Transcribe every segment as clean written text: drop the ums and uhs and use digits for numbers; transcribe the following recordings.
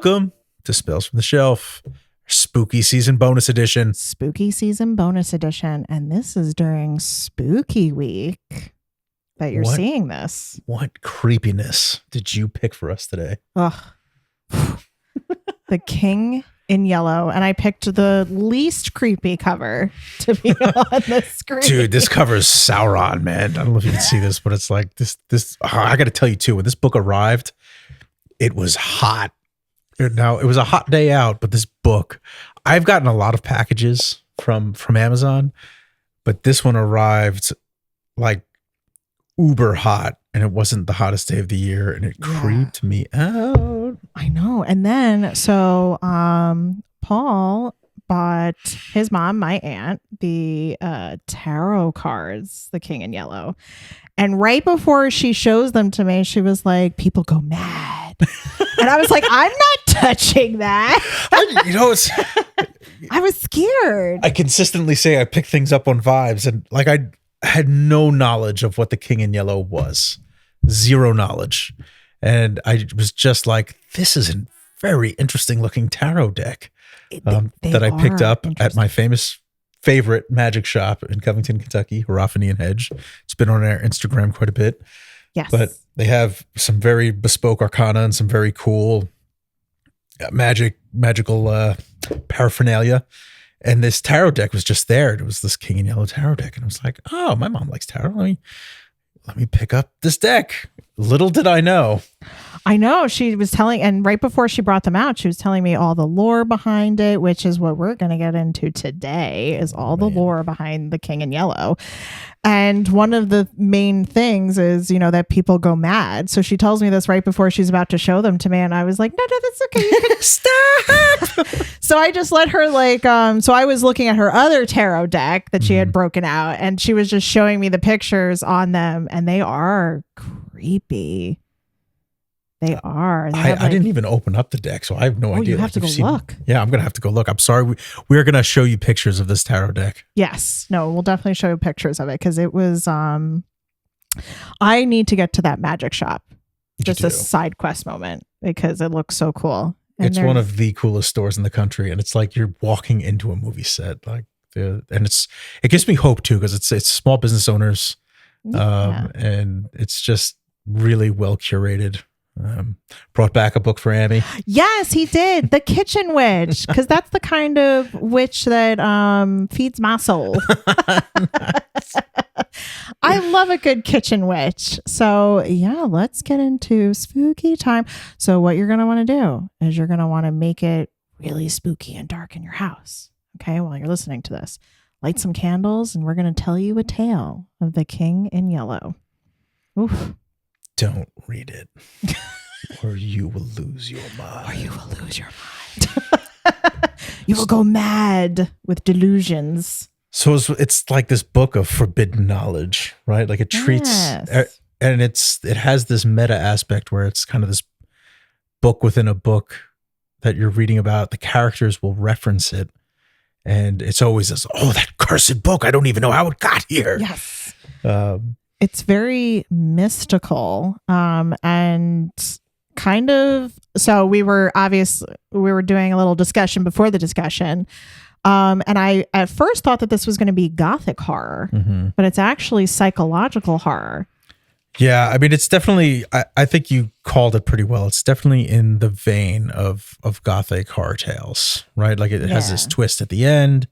Welcome to Spells from the Shelf, spooky season bonus edition. Spooky season bonus edition. And this is during spooky week that you're seeing this. What creepiness did you pick for us today? Ugh. The King in Yellow. And I picked the least creepy cover to be on the screen. Dude, this cover is Sauron, man. I don't know if you can see this, but it's like this. I got to tell you too, when this book arrived, it was hot. Now, it was a hot day out, but this book, I've gotten a lot of packages from Amazon, but this one arrived like uber hot, and it wasn't the hottest day of the year, and it creeped me out. I know. And then, so Paul bought his mom, my aunt, the tarot cards, the King in Yellow. And right before she shows them to me, she was like, people go mad. And I was like, I'm not touching that. I was scared. I consistently say I pick things up on vibes, and like I had no knowledge of what the King in Yellow was. Zero knowledge. And I was just like, this is a very interesting looking tarot deck that I picked up at my favorite magic shop in Covington, Kentucky, Hierophany and Hedge. It's been on our Instagram quite a bit. Yes. But they have some very bespoke arcana and some very cool magical paraphernalia. And this tarot deck was just there. It was this King in Yellow tarot deck. And I was like, oh, my mom likes tarot. Let me pick up this deck. Little did I know. I know. She was telling, and right before she brought them out, she was telling me all the lore behind it, which is what we're going to get into today, is all the lore behind the King in Yellow. And one of the main things is, that people go mad. So she tells me this right before she's about to show them to me. And I was like, no, that's okay. You can stop. So I just let her so I was looking at her other tarot deck that she had broken out, and she was just showing me the pictures on them, and they are creepy. They are. I didn't even open up the deck, so I have no idea. You have to go look. Yeah, I'm going to have to go look. I'm sorry. We're going to show you pictures of this tarot deck. Yes. No, we'll definitely show you pictures of it, because it was, I need to get to that magic shop. Just a side quest moment, because it looks so cool. And it's one of the coolest stores in the country, and it's like you're walking into a movie set. And it gives me hope too, because it's small business owners, and it's just really well curated. Brought back a book for Ammie. Yes, he did. The Kitchen Witch, because that's the kind of witch that feeds my soul. I love a good kitchen witch. So yeah, let's get into spooky time. So what you're going to want to do is you're going to want to make it really spooky and dark in your house. Okay, while you're listening to this, light some candles, and we're going to tell you a tale of the King in Yellow. Oof. Don't read it, or you will lose your mind. You will go mad with delusions. So it's like this book of forbidden knowledge, right? Like it treats, and it has this meta aspect where it's kind of this book within a book that you're reading about. The characters will reference it, and it's always this, that cursed book. I don't even know how it got here. Yes. It's very mystical, and kind of, so we were doing a little discussion before the discussion. And I at first thought that this was going to be gothic horror, but it's actually psychological horror. Yeah. I mean, it's definitely, I think you called it pretty well. It's definitely in the vein of gothic horror tales, right? Like it has this twist at the end,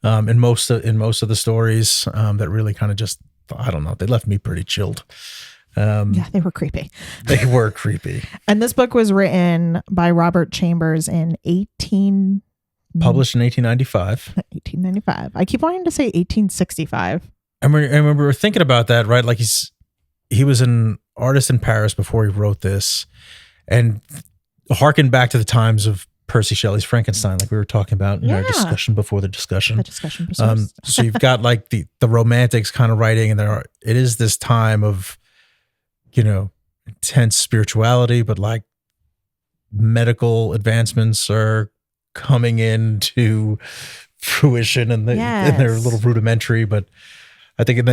in most of the stories, that really kind of just, I don't know. They left me pretty chilled. They were creepy. They were creepy. And this book was written by Robert Chambers in published in 1895. 1895. I keep wanting to say 1865. I remember thinking about that, right? Like he was an artist in Paris before he wrote this, and harken back to the times of Percy Shelley's Frankenstein, like we were talking about in our discussion before the discussion. The discussion proceeds. So you've got like the romantics kind of writing, and it is this time of, intense spirituality, but like medical advancements are coming into fruition, and they're a little rudimentary. But I think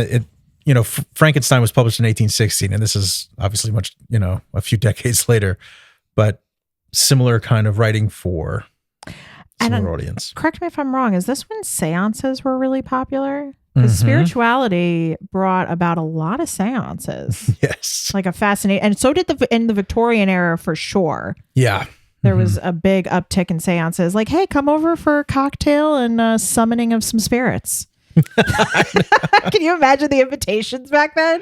Frankenstein was published in 1816, and this is obviously much, a few decades later, but similar kind of writing for And similar audience. Correct me if I'm wrong. Is this when seances were really popular? Because Mhm. spirituality brought about a lot of seances, Yes. like a fascinating, and so did in the Victorian era for sure. Yeah. There Mhm. was a big uptick in seances. Like, hey, come over for a cocktail and summoning of some spirits. Can you imagine the invitations back then?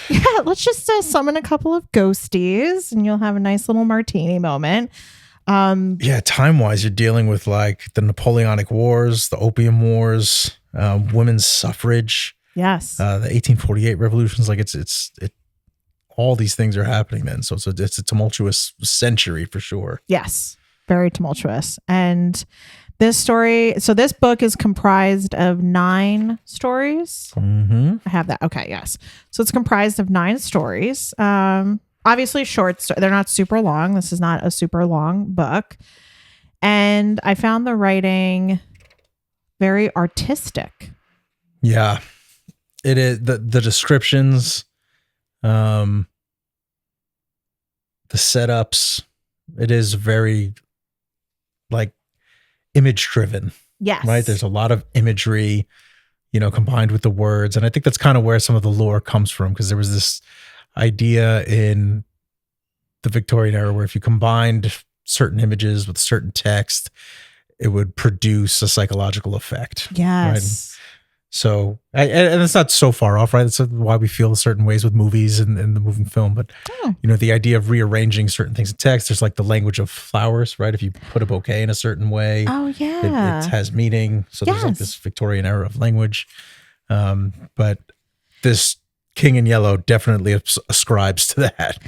Yeah, let's just summon a couple of ghosties, and you'll have a nice little martini moment. Yeah, time-wise, you're dealing with like the Napoleonic Wars, the Opium Wars, women's suffrage, Yes. the 1848 revolutions. Like it's all these things are happening then. So it's a tumultuous century for sure. Yes. Very tumultuous. And this book is comprised of 9 stories. Mm-hmm. I have that. Okay, yes. So it's comprised of 9 stories. Obviously short. They're not super long. This is not a super long book. And I found the writing very artistic. Yeah, it is. The descriptions, the setups. It is very like image driven. Yes. Right. There's a lot of imagery, combined with the words. And I think that's kind of where some of the lore comes from, because there was this idea in the Victorian era where if you combined certain images with certain text, it would produce a psychological effect. Yes. Right? So, and it's not so far off, right? That's why we feel certain ways with movies and the moving film. But, the idea of rearranging certain things in text, there's like the language of flowers, right? If you put a bouquet in a certain way, Oh, yeah. it has meaning. So there's like this Victorian era of language. But this King in Yellow definitely ascribes to that.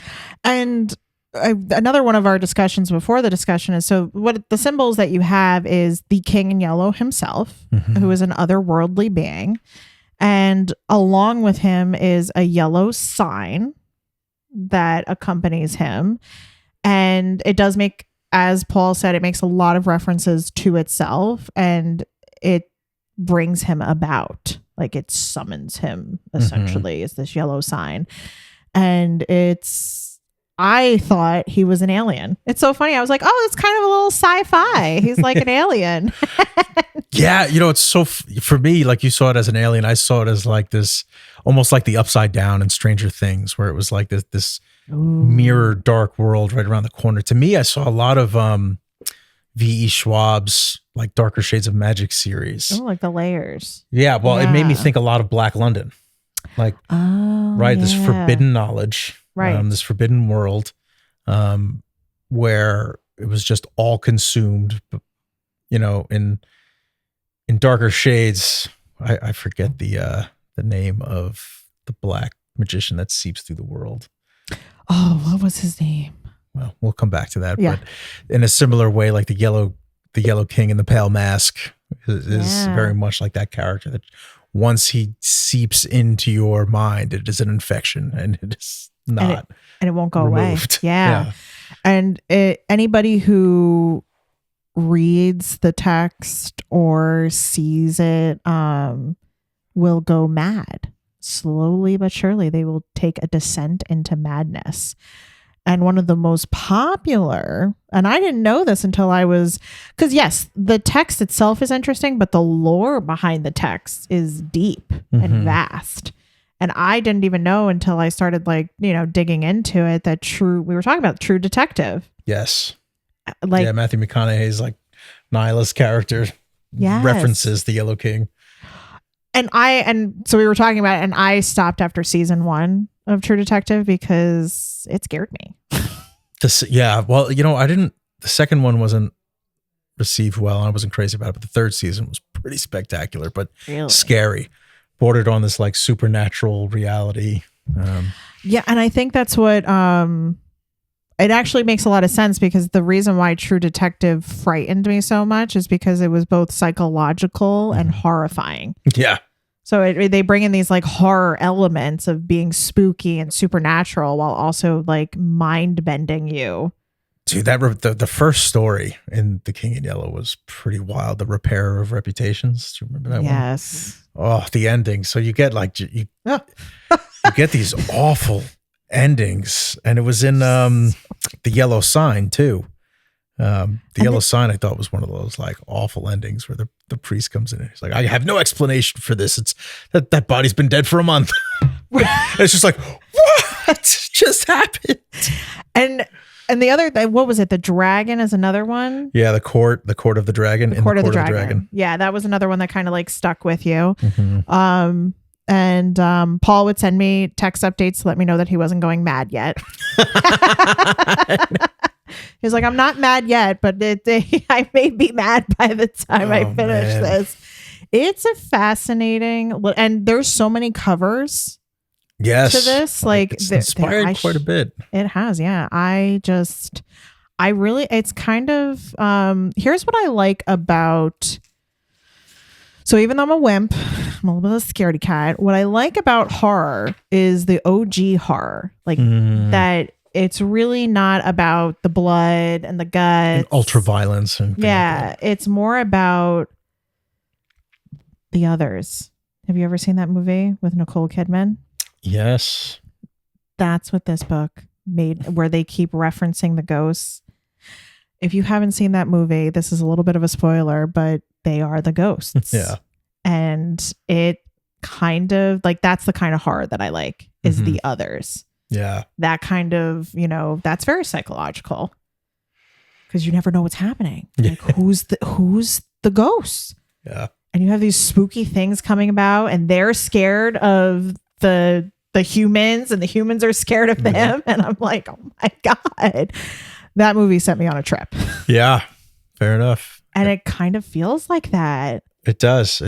And another one of our discussions before the discussion is, so what the symbols that you have is the King in Yellow himself, who is an otherworldly being. And along with him is a yellow sign that accompanies him. And it does make, as Paul said, it makes a lot of references to itself, and it brings him about. Like it summons him, essentially, is this yellow sign. And I thought he was an alien. It's so funny. I was like, oh, it's kind of a little sci-fi. He's like an alien. Yeah. It's so, for me, like you saw it as an alien, I saw it as like this, almost like the Upside Down in Stranger Things, where it was like this mirror dark world right around the corner. To me, I saw a lot of V.E. Schwab's like Darker Shades of Magic series. Oh, like the layers. Yeah. Well, it made me think a lot of Black London. Like, this forbidden knowledge. Right. This forbidden world, where it was just all consumed, in Darker Shades. I forget the name of the black magician that seeps through the world. Oh, what was his name? Well, we'll come back to that. Yeah. But in a similar way, like the yellow king in the Pale Mask is very much like that character, that once he seeps into your mind, it is an infection, and it is not, and it won't go removed. away. Yeah. And anybody who reads the text or sees it will go mad. Slowly but surely, they will take a descent into madness. And one of the most popular, and I didn't know this until because yes, the text itself is interesting, but the lore behind the text is deep and vast. And I didn't even know until I started digging into it that we were talking about True Detective. Yes. Like Matthew McConaughey's like nihilist character references the Yellow King. And so we were talking about it, and I stopped after season 1 of True Detective because it scared me. Well, the second one wasn't received well. I wasn't crazy about it, but the third season was pretty spectacular, but scary. Bordered on this like supernatural reality. Yeah, and I think that's what it actually makes a lot of sense, because the reason why True Detective frightened me so much is because it was both psychological and horrifying. Yeah. So they bring in these like horror elements of being spooky and supernatural while also like mind bending you. Dude, the first story in The King in Yellow was pretty wild. The Repairer of Reputations. Do you remember that one? Yes. Oh, the ending. So you get like you get these awful endings, and it was in The Yellow Sign too. The Yellow Sign, I thought, was one of those like awful endings where the priest comes in and he's like, I have no explanation for this. It's that body's been dead for a month. It's just like, what just happened? And the other, what was it? The dragon is another one. Yeah, the court of the dragon. The court of the dragon. Yeah, that was another one that kind of like stuck with you. Mm-hmm. And Paul would send me text updates to let me know that he wasn't going mad yet. He's like, I'm not mad yet, but I may be mad by the time I finish this. It's a fascinating, and there's so many covers. Yes, to this, like it's inspired quite a bit. It has, yeah. It's kind of. Here's what I like about. So even though I'm a wimp, I'm a little bit of a scaredy cat. What I like about horror is the OG horror, like that. It's really not about the blood and the guts, and ultra violence, and it's more about the others. Have you ever seen that movie with Nicole Kidman? Yes. That's what this book made, where they keep referencing the ghosts. If you haven't seen that movie, this is a little bit of a spoiler, but they are the ghosts. Yeah. And it kind of like, that's the kind of horror that I like, is the others. Yeah. That kind of, that's very psychological, because you never know what's happening. Like who's the ghost? Yeah. And you have these spooky things coming about, and they're scared of the humans, and the humans are scared of them. And I'm like, oh my God, that movie sent me on a trip. Yeah. Fair enough. And it kind of feels like that. It does.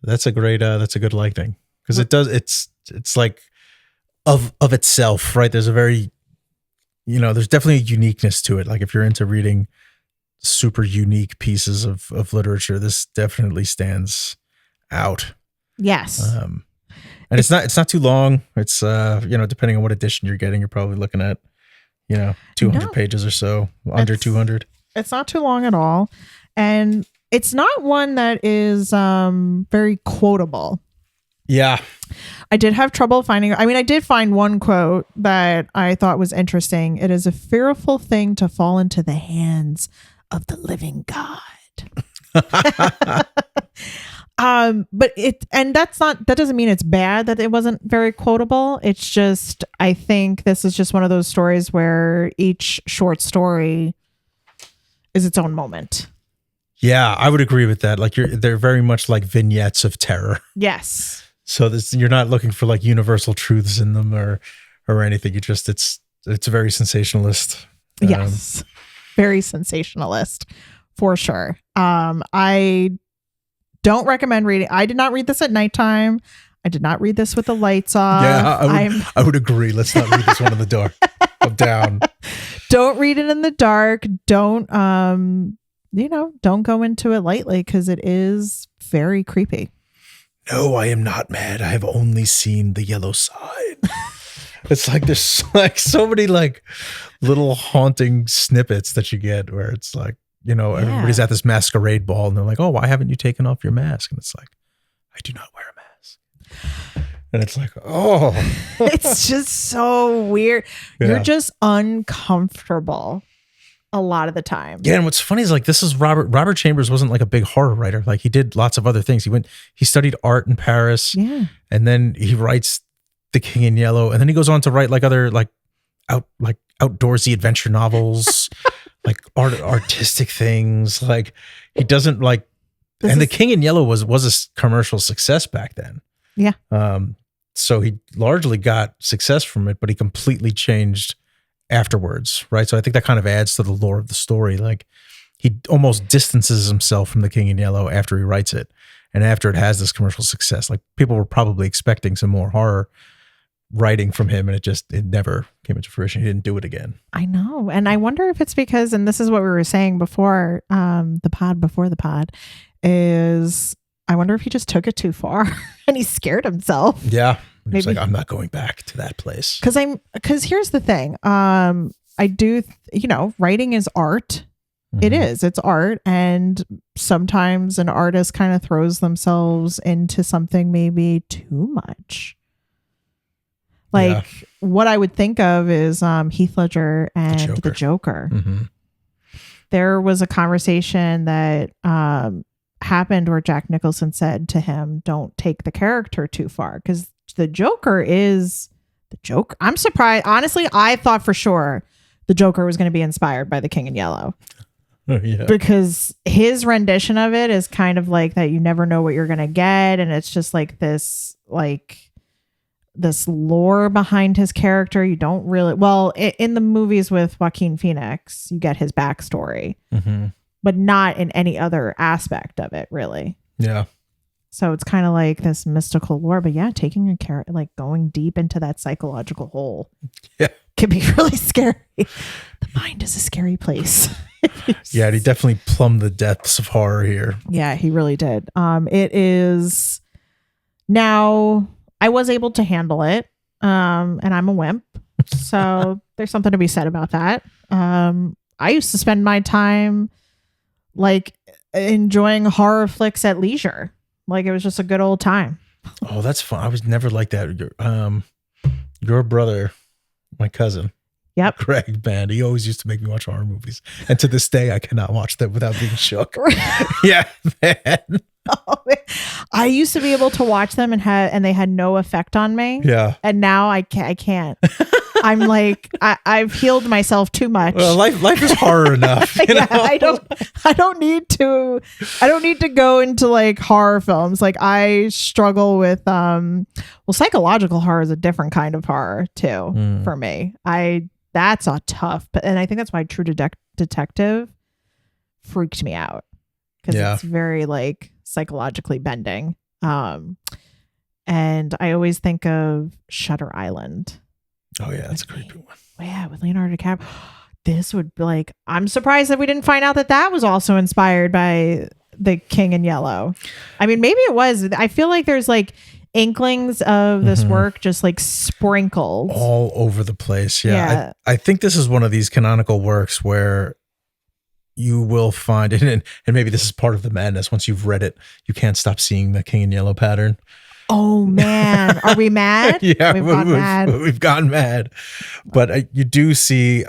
That's a good lightning, because it does. It's like of itself, right? There's a very, there's definitely a uniqueness to it. Like if you're into reading super unique pieces of literature, this definitely stands out. Yes. And it's not too long. It's depending on what edition you're getting, you're probably looking at 200 pages or so, under 200. It's not too long at all, and it's not one that is very quotable. Yeah. I did have trouble finding. I mean, I did find one quote that I thought was interesting. It is a fearful thing to fall into the hands of the living God. But that doesn't mean it's bad that it wasn't very quotable. It's just, I think this is just one of those stories where each short story is its own moment. Yeah, I would agree with that. Like they're very much like vignettes of terror. Yes. So you're not looking for like universal truths in them or anything. It's very sensationalist. Yes. Very sensationalist for sure. I don't recommend reading. I did not read this at nighttime. I did not read this with the lights off. Yeah, I would agree. Let's not read this one in the dark. I'm down. Don't read it in the dark. Don't don't go into it lightly, because it is very creepy. No, I am not mad. I have only seen the yellow sign. It's like there's like so many like little haunting snippets that you get where it's like, everybody's at this masquerade ball and they're like, oh, why haven't you taken off your mask? And it's like, I do not wear a mask. And it's like, oh. It's just so weird. Yeah. You're just uncomfortable a lot of the time. Yeah, and what's funny is like this is Robert Chambers wasn't like a big horror writer. Like he did lots of other things. He studied art in Paris. Yeah. And then he writes The King in Yellow, and then he goes on to write like other outdoorsy adventure novels, like artistic things. Like he doesn't like The King in Yellow was a commercial success back then. Yeah. So he largely got success from it, but he completely changed afterwards, right? So I think that kind of adds to the lore of the story. Like he almost distances himself from The King in Yellow after he writes it, and after it has this commercial success. Like people were probably expecting some more horror writing from him, and it never came into fruition. He didn't do it again. I know, and I wonder if it's because, and this is what we were saying before the pod is, I wonder if he just took it too far and he scared himself. Yeah. He's like, I'm not going back to that place. Because here's the thing. I do, writing is art. Mm-hmm. It is. It's art. And sometimes an artist kind of throws themselves into something maybe too much. Like what I would think of is Heath Ledger and the Joker. Mm-hmm. there was a conversation that happened where Jack Nicholson said to him, don't take the character too far, because the Joker is the Joker. I'm surprised. Honestly, I thought for sure the Joker was going to be inspired by The King in Yellow. Oh, yeah. Because his rendition of it is kind of like that you never know what you're going to get. And it's just like this lore behind his character. You don't really, well, in the movies with Joaquin Phoenix, you get his backstory, but not in any other aspect of it, really. Yeah. So it's kind of like this mystical lore, but yeah, taking a character, like going deep into that psychological hole, can be really scary. The mind is a scary place. Yeah, he definitely plumbed the depths of horror here. Yeah, he really did. It is now. I was able to handle it, and I'm a wimp, so there's something to be said about that. I used to spend my time like enjoying horror flicks at leisure. Like it was just a good old time. Oh, that's fun. I was never like that. Your brother, my cousin, yep, Greg, man, he always used to make me watch horror movies, and to this day, I cannot watch them without being shook. Yeah, man. I used to be able to watch them and they had no effect on me. Yeah, and now I can't. I'm like I've healed myself too much. Well, life is horror enough. You know? I don't need to go into like horror films. Like I struggle with psychological horror is a different kind of horror too for me. That's a tough, and I think that's why True Detective freaked me out, because it's very like psychologically bending. And I always think of Shutter Island. Oh yeah, that's a creepy one. Yeah, with Leonardo DiCaprio. This would be like, I'm surprised that we didn't find out that was also inspired by The King in Yellow. I mean, maybe it was. I feel like there's like inklings of this work just like sprinkled all over the place. Yeah. I think this is one of these canonical works where you will find it, and maybe this is part of the madness. Once you've read it, you can't stop seeing the King in Yellow pattern. Oh man, are we mad? Yeah, we've gone mad. But you do see.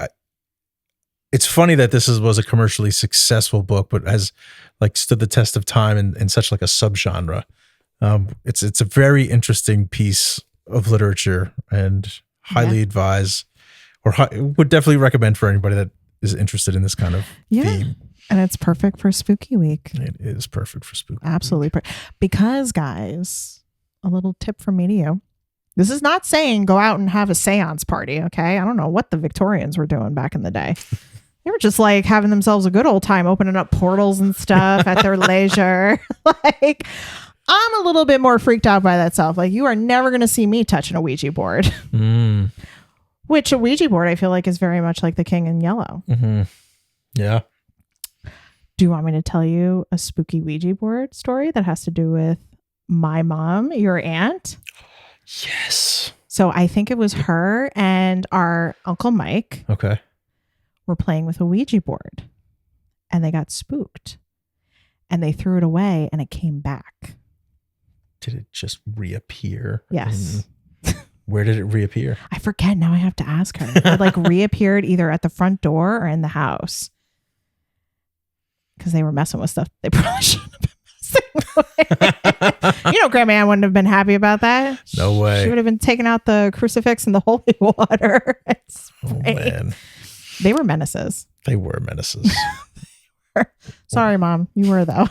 It's funny that this was a commercially successful book, but has like stood the test of time in such like a subgenre. It's a very interesting piece of literature, and highly advise, or would definitely recommend for anybody that is interested in this kind of theme. And it's perfect for Spooky Week. It is perfect for Spooky Absolutely. Because guys, a little tip from me to you. This is not saying go out and have a seance party, okay? I don't know what the Victorians were doing back in the day. They were just like having themselves a good old time, opening up portals and stuff at their leisure. Like, I'm a little bit more freaked out by that stuff. Like, you are never going to see me touching a Ouija board. Which a Ouija board, I feel like, is very much like The King in Yellow. Yeah. Do you want me to tell you a spooky Ouija board story that has to do with my mom, your aunt? Yes. So I think it was her and our Uncle Mike. Okay. Were playing with a Ouija board, and they got spooked, and they threw it away, and it came back. Did it just reappear? Yes. Where did it reappear? I forget. Now I have to ask her. It like reappeared either at the front door or in the house, because they were messing with stuff they probably shouldn't have been messing with. You know, Grandma Ann wouldn't have been happy about that. No way. She would have been taking out the crucifix and the holy water. Oh man. They were menaces. They were menaces. Sorry, Mom. You were, though.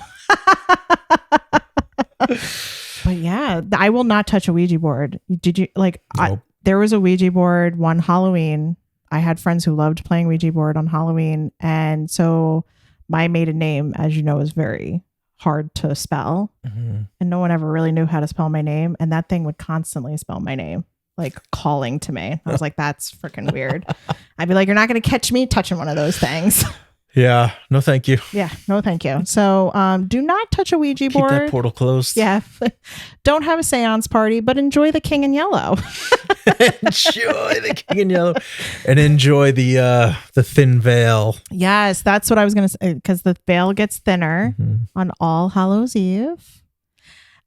But yeah, I will not touch a Ouija board. Did you like? Nope. There was a Ouija board one Halloween. I had friends who loved playing Ouija board on Halloween, and so my maiden name, as you know, is very hard to spell, and no one ever really knew how to spell my name. And that thing would constantly spell my name, like calling to me. I was like, that's freaking weird. I'd be like, you're not going to catch me touching one of those things. Yeah. No, thank you. Yeah. No, thank you. So do not touch a Ouija board. Keep that portal closed. Yeah. Don't have a seance party, but enjoy The King in Yellow. Enjoy The King in Yellow. And enjoy the thin veil. Yes. That's what I was going to say, because the veil gets thinner on All Hallows Eve.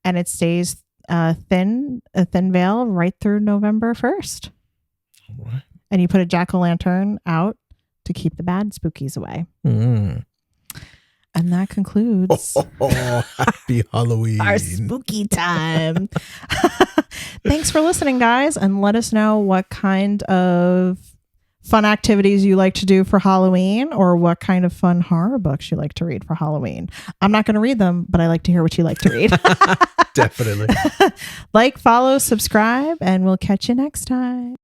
And it stays a thin veil right through November 1st. All right. And you put a jack-o'-lantern out to keep the bad spookies away. Mm. And that concludes Happy Halloween. our spooky time. Thanks for listening, guys. And let us know what kind of fun activities you like to do for Halloween, or what kind of fun horror books you like to read for Halloween. I'm not going to read them, but I like to hear what you like to read. Definitely. Like, follow, subscribe, and we'll catch you next time.